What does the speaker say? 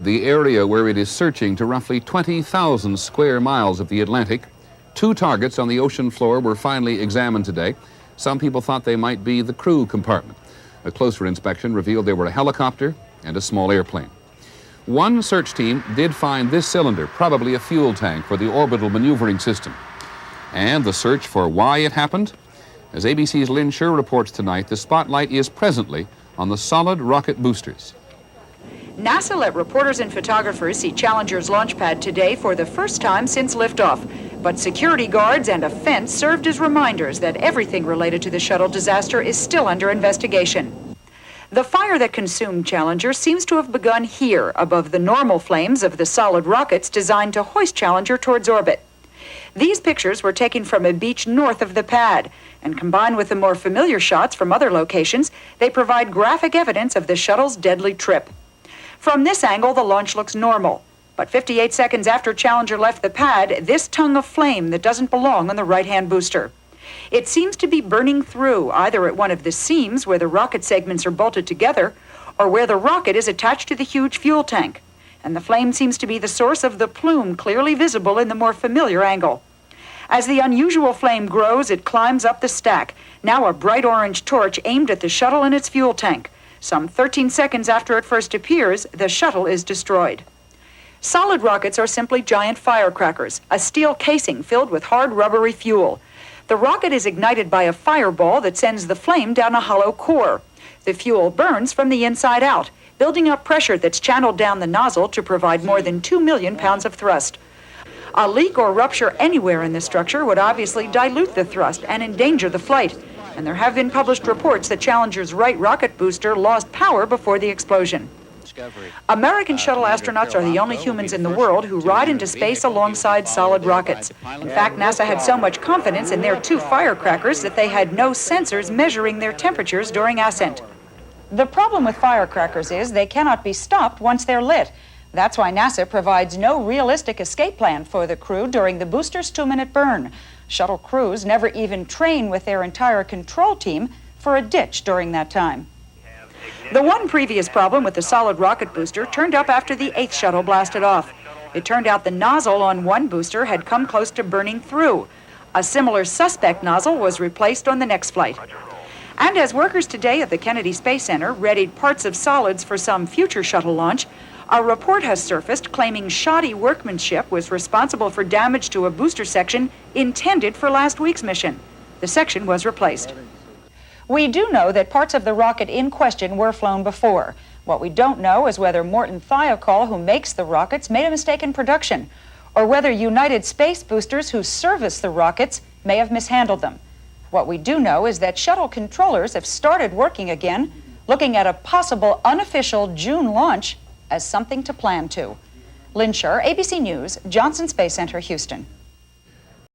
the area where it is searching to roughly 20,000 square miles of the Atlantic. 2 targets on the ocean floor were finally examined today. Some people thought they might be the crew compartment. A closer inspection revealed they were a helicopter and a small airplane. One search team did find this cylinder, probably a fuel tank for the orbital maneuvering system. And the search for why it happened? As ABC's Lynn Scher reports tonight, the spotlight is presently on the solid rocket boosters. NASA let reporters and photographers see Challenger's launch pad today for the first time since liftoff. But security guards and a fence served as reminders that everything related to the shuttle disaster is still under investigation. The fire that consumed Challenger seems to have begun here, above the normal flames of the solid rockets designed to hoist Challenger towards orbit. These pictures were taken from a beach north of the pad, and combined with the more familiar shots from other locations, they provide graphic evidence of the shuttle's deadly trip. From this angle, the launch looks normal. But 58 seconds after Challenger left the pad, this tongue of flame that doesn't belong on the right-hand booster. It seems to be burning through, either at one of the seams where the rocket segments are bolted together, or where the rocket is attached to the huge fuel tank. And the flame seems to be the source of the plume clearly visible in the more familiar angle. As the unusual flame grows, it climbs up the stack, now a bright orange torch aimed at the shuttle and its fuel tank. Some 13 seconds after it first appears, the shuttle is destroyed. Solid rockets are simply giant firecrackers, a steel casing filled with hard rubbery fuel. The rocket is ignited by a fireball that sends the flame down a hollow core. The fuel burns from the inside out, building up pressure that's channeled down the nozzle to provide more than 2 million pounds of thrust. A leak or rupture anywhere in the structure would obviously dilute the thrust and endanger the flight. And there have been published reports that Challenger's right rocket booster lost power before the explosion. American shuttle astronauts are the only humans in the world who ride into space alongside solid rockets. In fact, NASA had so much confidence in their 2 firecrackers that they had no sensors measuring their temperatures during ascent. The problem with firecrackers is they cannot be stopped once they're lit. That's why NASA provides no realistic escape plan for the crew during the booster's 2-minute burn. Shuttle crews never even train with their entire control team for a ditch during that time. The one previous problem with the solid rocket booster turned up after the 8th shuttle blasted off. It turned out the nozzle on one booster had come close to burning through. A similar suspect nozzle was replaced on the next flight. And as workers today at the Kennedy Space Center readied parts of solids for some future shuttle launch, a report has surfaced claiming shoddy workmanship was responsible for damage to a booster section intended for last week's mission. The section was replaced. We do know that parts of the rocket in question were flown before. What we don't know is whether Morton Thiokol, who makes the rockets, made a mistake in production, or whether United Space Boosters who service the rockets may have mishandled them. What we do know is that shuttle controllers have started working again, looking at a possible unofficial June launch as something to plan to. Lynn Scher, ABC News, Johnson Space Center, Houston.